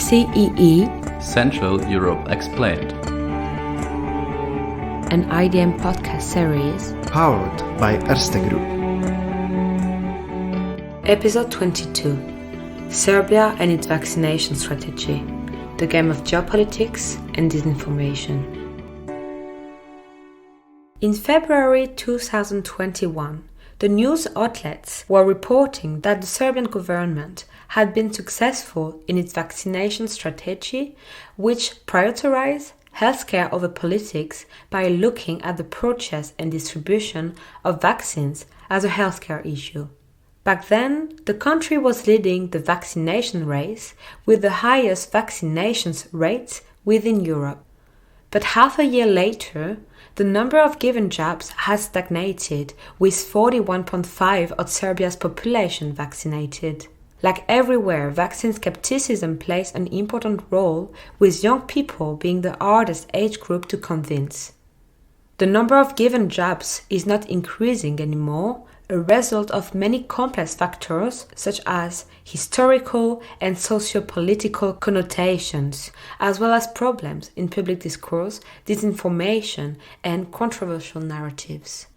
CEE, Central Europe Explained, an IDM podcast series powered by Erste Group. Episode 22, Serbia and its vaccination strategy, the game of geopolitics and disinformation. In February 2021, the news outlets were reporting that the Serbian government had been successful in its vaccination strategy, which prioritized healthcare over politics by looking at the purchase and distribution of vaccines as a healthcare issue. Back then, the country was leading the vaccination race with the highest vaccinations rates within Europe. But half a year later, the number of given jabs has stagnated, with 41.5% of Serbia's population vaccinated. Like everywhere, vaccine skepticism plays an important role, with young people being the hardest age group to convince. The number of given jabs is not increasing anymore, a result of many complex factors such as historical and socio-political connotations, as well as problems in public discourse, disinformation, and controversial narratives.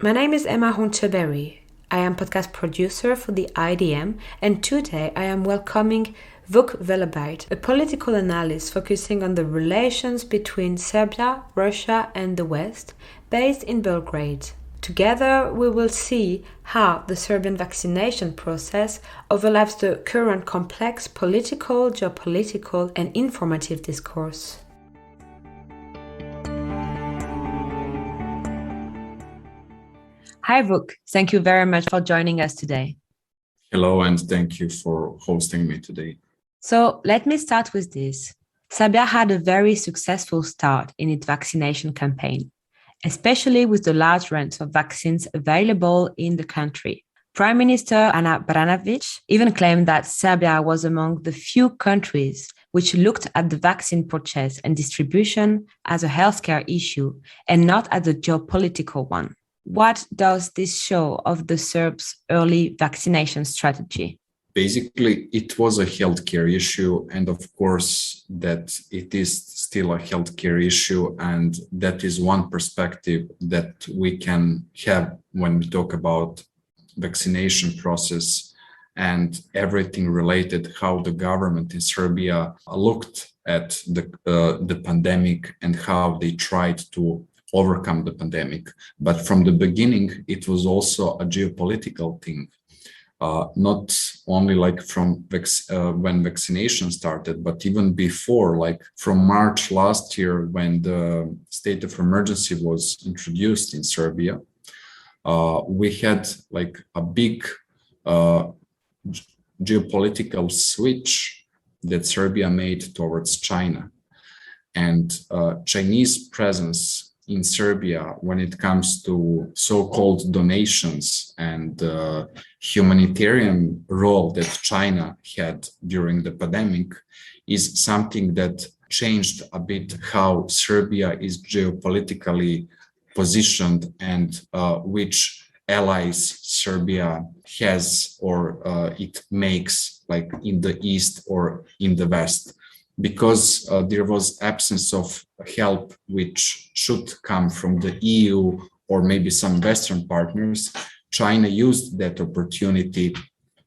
My name is Hontebeyrie. I am podcast producer for the IDM, and today I am welcoming Vuk Velebit, a political analyst focusing on the relations between Serbia, Russia, and the West, based in Belgrade. Together, we will see how the Serbian vaccination process overlaps the current complex political, geopolitical, and informative discourse. Hi, Vuk. Thank you very much for joining us today. Hello, and thank you for hosting me today. So let me start with this. Serbia had a very successful start in its vaccination campaign, especially with the large range of vaccines available in the country. Prime Minister Ana Brnabić even claimed that Serbia was among the few countries which looked at the vaccine purchase and distribution as a healthcare issue and not as a geopolitical one. What does this show of the Serbs' early vaccination strategy? Basically, it was a healthcare issue, and of course that it is still a healthcare issue, and that is one perspective that we can have when we talk about vaccination process and everything related, how the government in Serbia looked at the pandemic and how they tried to overcome the pandemic. But from the beginning, it was also a geopolitical thing. Not only like from when vaccination started, but even before, like from March last year, when the state of emergency was introduced in Serbia, we had like a big geopolitical switch that Serbia made towards China. And Chinese presence in Serbia when it comes to so-called donations and humanitarian role that China had during the pandemic is something that changed a bit how Serbia is geopolitically positioned and which allies Serbia has or it makes, like in the East or in the West. Because there was absence of help which should come from the EU or maybe some Western partners, China used that opportunity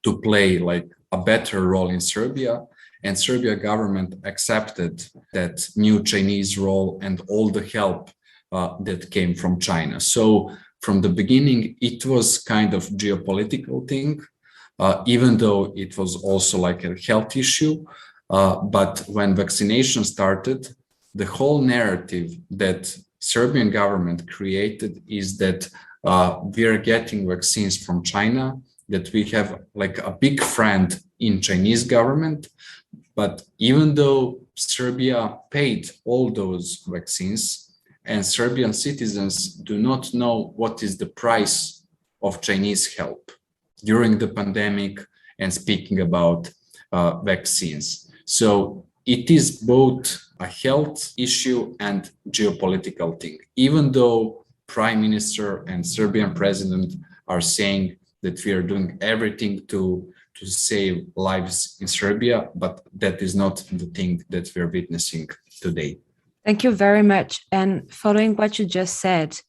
to play like a better role in Serbia, and Serbia government accepted that new Chinese role and all the help that came from China. So from the beginning, it was kind of geopolitical thing, even though it was also like a health issue. But when vaccination started, the whole narrative that Serbian government created is that we are getting vaccines from China, that we have like a big friend in Chinese government. But even though Serbia paid all those vaccines and Serbian citizens do not know what is the price of Chinese help during the pandemic and speaking about vaccines. So it is both a health issue and geopolitical thing, even though Prime Minister and Serbian President are saying that we are doing everything to to save lives in Serbia, but that is not the thing that we're witnessing today. Thank you very much. And following what you just said,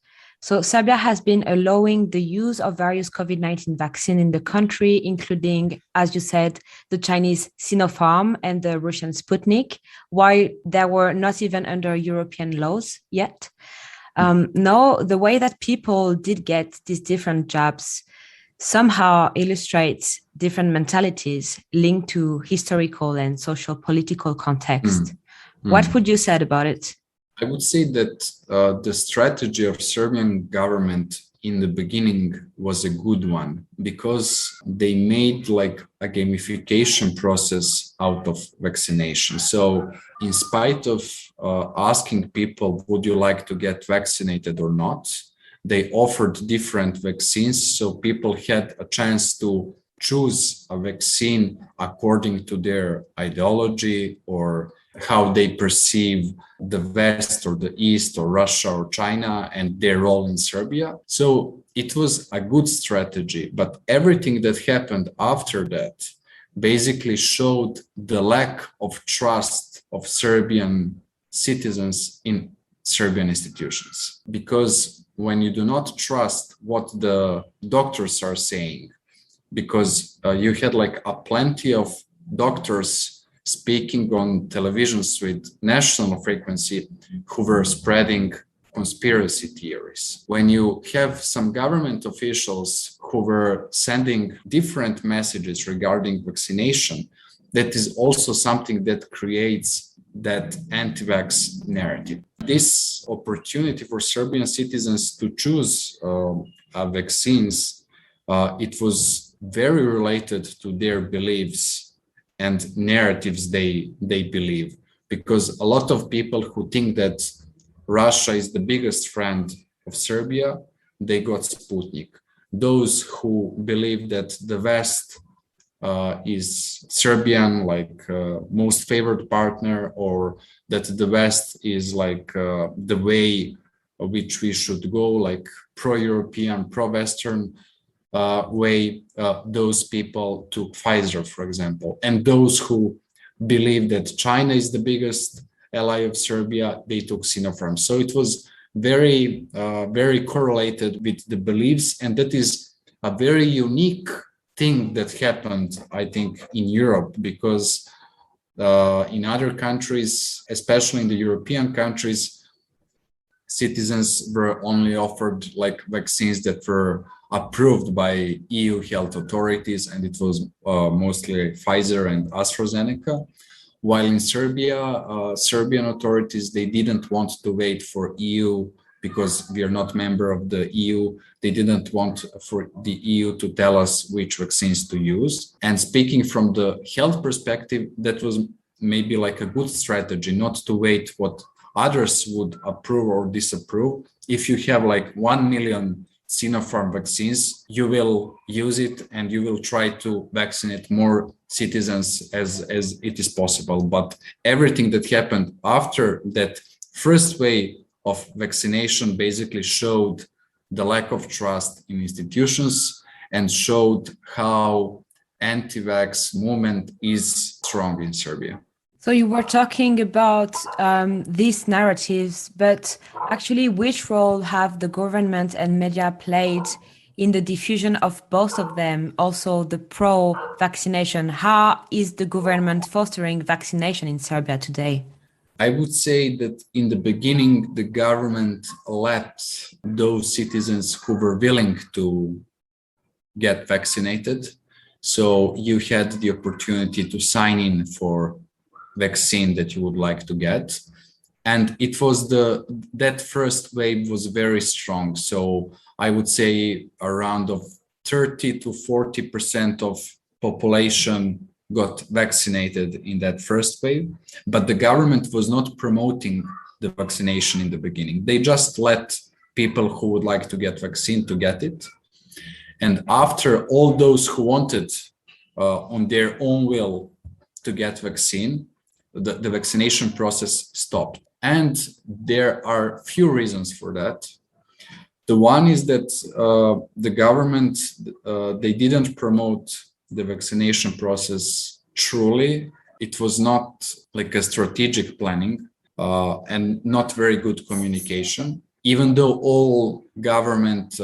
so Serbia has been allowing the use of various COVID-19 vaccines in the country, including, as you said, the Chinese Sinopharm and the Russian Sputnik, while they were not even under European laws yet. Now, the way that people did get these different jobs somehow illustrates different mentalities linked to historical and socio-political context. What would you say about it? I would say that the strategy of Serbian government in the beginning was a good one because they made like a gamification process out of vaccination. So in spite of asking people, would you like to get vaccinated or not? They offered different vaccines. So people had a chance to choose a vaccine according to their ideology or how they perceive the West or the East or Russia or China and their role in Serbia. So it was a good strategy, but everything that happened after that basically showed the lack of trust of Serbian citizens in Serbian institutions. Because when you do not trust what the doctors are saying, because you had like a plenty of doctors speaking on televisions with national frequency who were spreading conspiracy theories. When you have some government officials who were sending different messages regarding vaccination, that is also something that creates that anti-vax narrative. This opportunity for Serbian citizens to choose vaccines, it was very related to their beliefs and narratives they believe, because a lot of people who think that Russia is the biggest friend of Serbia, they got Sputnik. Those who believe that the West is Serbian, like most favored partner, or that the West is like the way which we should go, like pro-European, pro-Western way, those people took Pfizer, for example. And those who believe that China is the biggest ally of Serbia, they took Sinopharm. So it was very, very correlated with the beliefs. And that is a very unique thing that happened, I think, in Europe, because in other countries, especially in the European countries, citizens were only offered like vaccines that were approved by EU health authorities, and it was mostly Pfizer and AstraZeneca. While in Serbia, Serbian authorities, they didn't want to wait for EU because we are not member of the EU. They didn't want for the EU to tell us which vaccines to use. And speaking from the health perspective, that was maybe like a good strategy, not to wait what others would approve or disapprove. If you have like 1 million Sinopharm vaccines, you will use it and you will try to vaccinate more citizens as it is possible. But everything that happened after that first wave of vaccination basically showed the lack of trust in institutions and showed how anti-vax movement is strong in Serbia. So you were talking about these narratives, but actually which role have the government and media played in the diffusion of both of them, also the pro-vaccination? How is the government fostering vaccination in Serbia today? I would say that in the beginning, the government let those citizens who were willing to get vaccinated. So you had the opportunity to sign in for vaccine that you would like to get, and it was that first wave was very strong. So I would say around of 30 to 40% of population got vaccinated in that first wave, but the government was not promoting the vaccination in the beginning. They just let people who would like to get vaccine to get it, and after all those who wanted on their own will to get vaccine, the vaccination process stopped. And there are few reasons for that. The one is that the government, they didn't promote the vaccination process truly. It was not like a strategic planning and not very good communication. Even though all government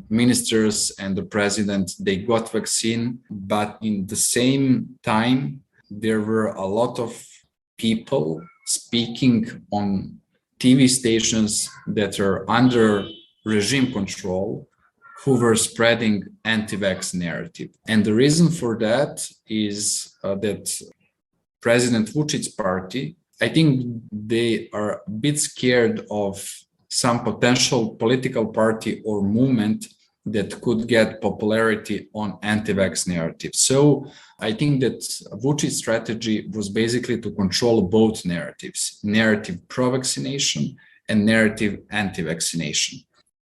ministers and the president, they got vaccine, but in the same time, there were a lot of people speaking on TV stations that are under regime control who were spreading anti-vax narrative. And the reason for that is that President Vucic's party, I think they are a bit scared of some potential political party or movement that could get popularity on anti-vax narrative. So I think that Vucic's strategy was basically to control both narratives, narrative pro-vaccination and narrative anti-vaccination.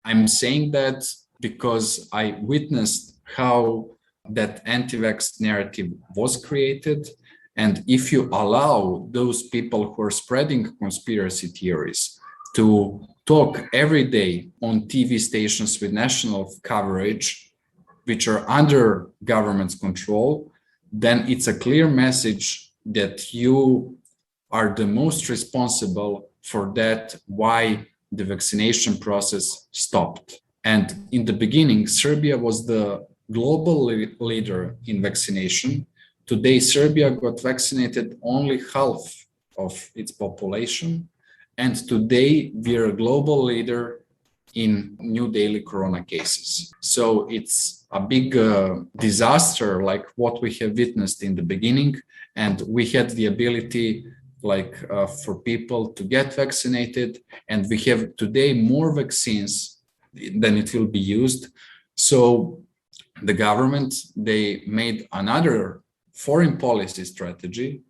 I'm saying that because I witnessed how that anti-vax narrative was created. And if you allow those people who are spreading conspiracy theories to talk every day on TV stations with national coverage, which are under government's control, then it's a clear message that you are the most responsible for that, why the vaccination process stopped. And in the beginning, Serbia was the global leader in vaccination. Today, Serbia got vaccinated only half of its population. And today, we are a global leader in new daily corona cases. So it's a big disaster like what we have witnessed in the beginning. And we had the ability for people to get vaccinated. And we have today more vaccines than it will be used. So the government, they made another foreign policy strategy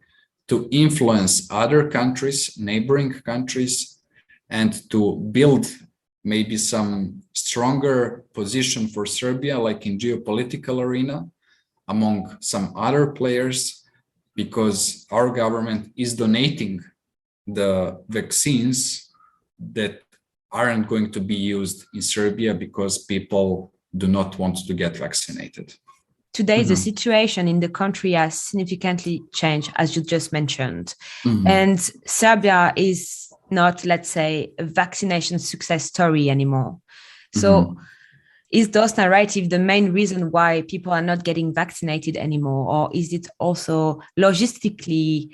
to influence other countries, neighboring countries, and to build maybe some stronger position for Serbia, like in geopolitical arena, among some other players, because our government is donating the vaccines that aren't going to be used in Serbia because people do not want to get vaccinated. Today, the situation in the country has significantly changed, as you just mentioned. And Serbia is not, let's say, a vaccination success story anymore. So is those narrative the main reason why people are not getting vaccinated anymore? Or is it also logistically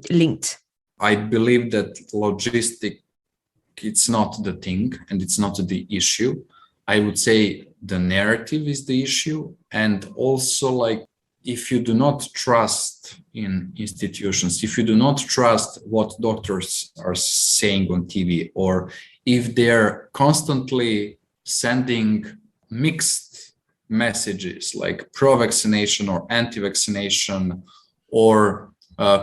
linked? I believe that it's not the thing and it's not the issue. I would say the narrative is the issue. And also, if you do not trust in institutions, if you do not trust what doctors are saying on TV, or if they're constantly sending mixed messages like pro-vaccination or anti-vaccination, or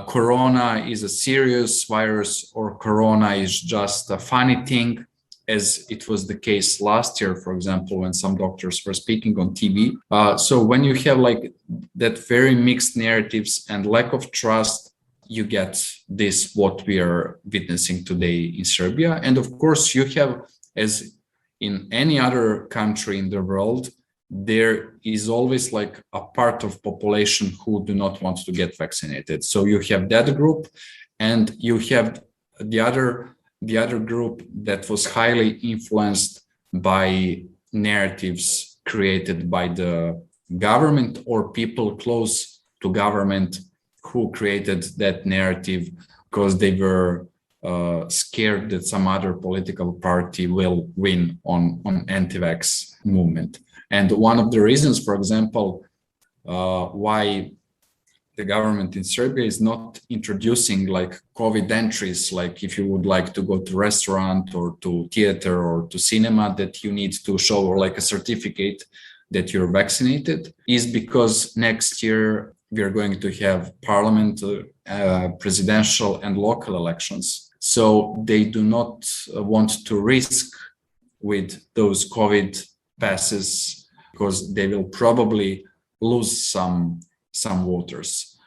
corona is a serious virus, or corona is just a funny thing, as it was the case last year, for example, when some doctors were speaking on TV. So when you have that very mixed narratives and lack of trust, you get this, what we are witnessing today in Serbia. And of course, you have, as in any other country in the world, there is always a part of population who do not want to get vaccinated. So you have that group, and you have the other group that was highly influenced by narratives created by the government or people close to government who created that narrative because they were scared that some other political party will win on anti-vax movement. And one of the reasons, for example, why the government in Serbia is not introducing COVID entries, like if you would like to go to restaurant or to theater or to cinema, that you need to show a certificate that you're vaccinated, is because next year we are going to have parliament, presidential and local elections. So they do not want to risk with those COVID passes because they will probably lose some voters.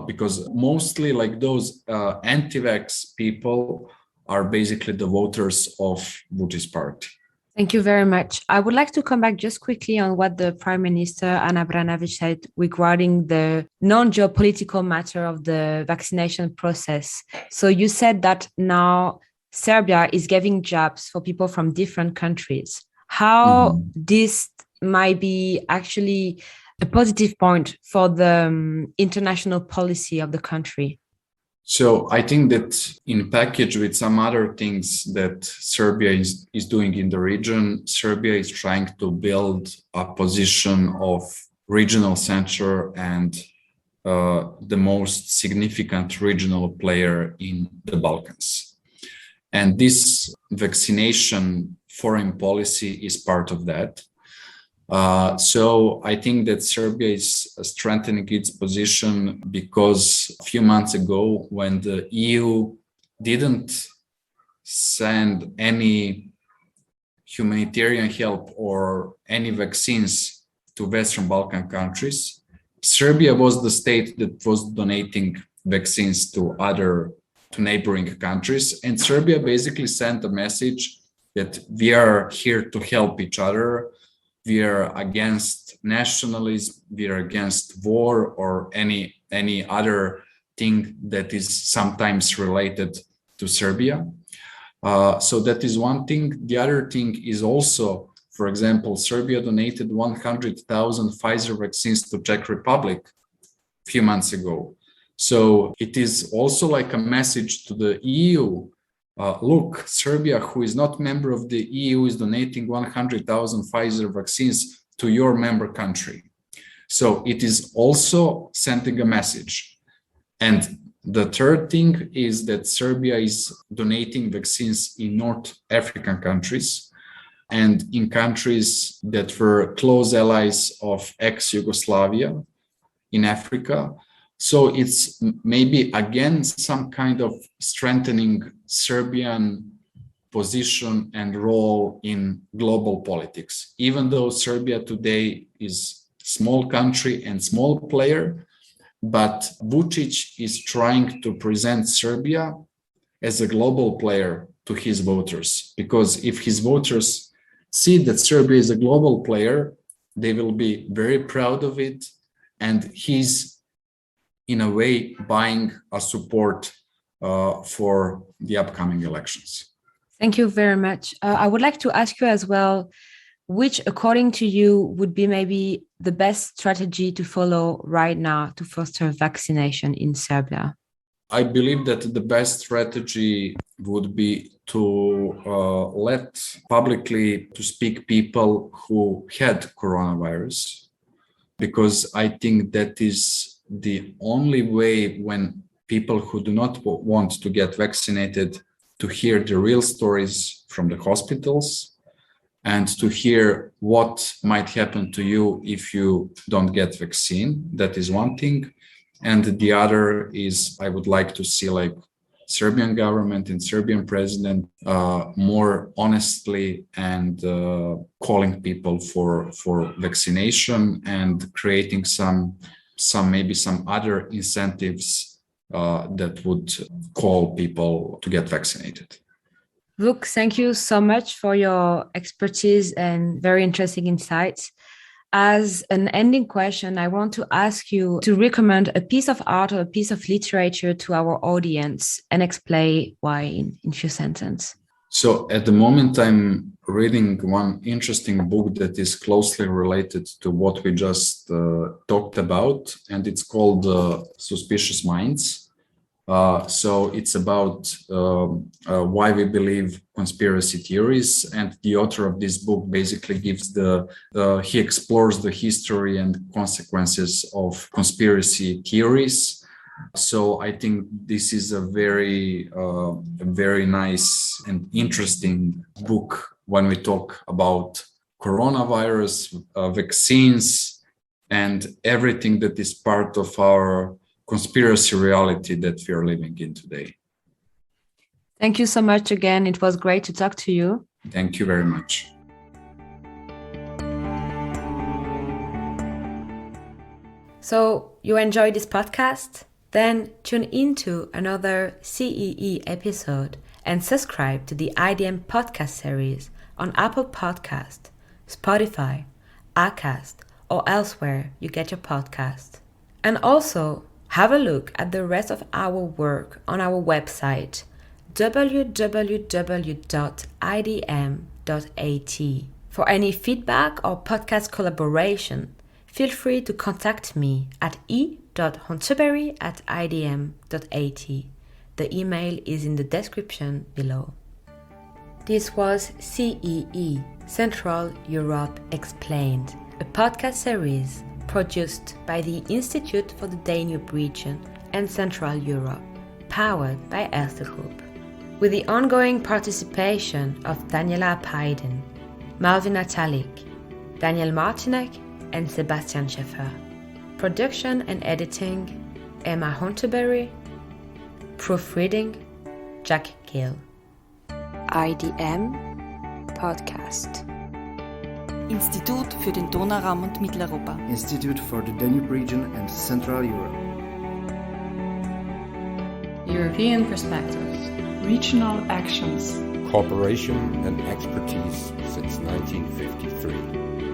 Because mostly those anti-vax people are basically the voters of Vucic's party. Thank you very much. I would like to come back just quickly on what the Prime Minister Ana Brnabić said regarding the non-geopolitical matter of the vaccination process. So you said that now Serbia is giving jobs for people from different countries. How this might be actually a positive point for the international policy of the country? So I think that in package with some other things that Serbia is doing in the region, Serbia is trying to build a position of regional center and the most significant regional player in the Balkans. And this vaccination foreign policy is part of that. So I think that Serbia is strengthening its position because a few months ago, when the EU didn't send any humanitarian help or any vaccines to Western Balkan countries, Serbia was the state that was donating vaccines to neighboring countries. And Serbia basically sent a message that we are here to help each other. We are against nationalism, we are against war or any other thing that is sometimes related to Serbia. So that is one thing. The other thing is also, for example, Serbia donated 100,000 Pfizer vaccines to Czech Republic a few months ago. So it is also like a message to the EU. Look, Serbia, who is not member of the EU, is donating 100,000 Pfizer vaccines to your member country. So it is also sending a message. And the third thing is that Serbia is donating vaccines in North African countries and in countries that were close allies of ex-Yugoslavia in Africa. So it's maybe again some kind of strengthening Serbian position and role in global politics. Even though Serbia today is a small country and small player, but Vučić is trying to present Serbia as a global player to his voters. Because if his voters see that Serbia is a global player, they will be very proud of it. And he's in a way buying a support for the upcoming elections. Thank you very much. I would like to ask you as well, which according to you would be maybe the best strategy to follow right now to foster vaccination in Serbia? I believe that the best strategy would be to let publicly to speak people who had coronavirus, because I think that is the only way when people who do not want to get vaccinated to hear the real stories from the hospitals and to hear what might happen to you if you don't get vaccine. That is one thing. And the other is I would like to see like Serbian government and Serbian president more honestly and calling people for vaccination and creating some other incentives that would call people to get vaccinated. Vuk, thank you so much for your expertise and very interesting insights. As an ending question, I want to ask you to recommend a piece of art or a piece of literature to our audience and explain why in few sentences. So at the moment, I'm reading one interesting book that is closely related to what we just talked about, and it's called Suspicious Minds. So it's about why we believe conspiracy theories, and the author of this book basically gives he explores the history and consequences of conspiracy theories. So I think this is a very nice and interesting book when we talk about coronavirus, vaccines, and everything that is part of our conspiracy reality that we are living in today. Thank you so much again. It was great to talk to you. Thank you very much. So you enjoyed this podcast? Then tune into another CEE episode and subscribe to the IDM podcast series on Apple Podcast, Spotify, Acast, or elsewhere you get your podcast. And also, have a look at the rest of our work on our website www.idm.at. For any feedback or podcast collaboration, feel free to contact me at e.hontebeyrie@idm.at. The email is in the description below. This was CEE, Central Europe Explained, a podcast series produced by the Institute for the Danube Region and Central Europe, powered by Erste Group, with the ongoing participation of Daniela Paiden, Malvin Natalik, Daniel Martinek, and Sebastian Schäfer. Production and editing, Emma Hontebeyrie. Proofreading, Jack Gill. IDM Podcast. Institut für den Donauraum und Mitteleuropa. Institute for the Danube Region and Central Europe. European perspectives. Regional actions. Cooperation and expertise since 1953.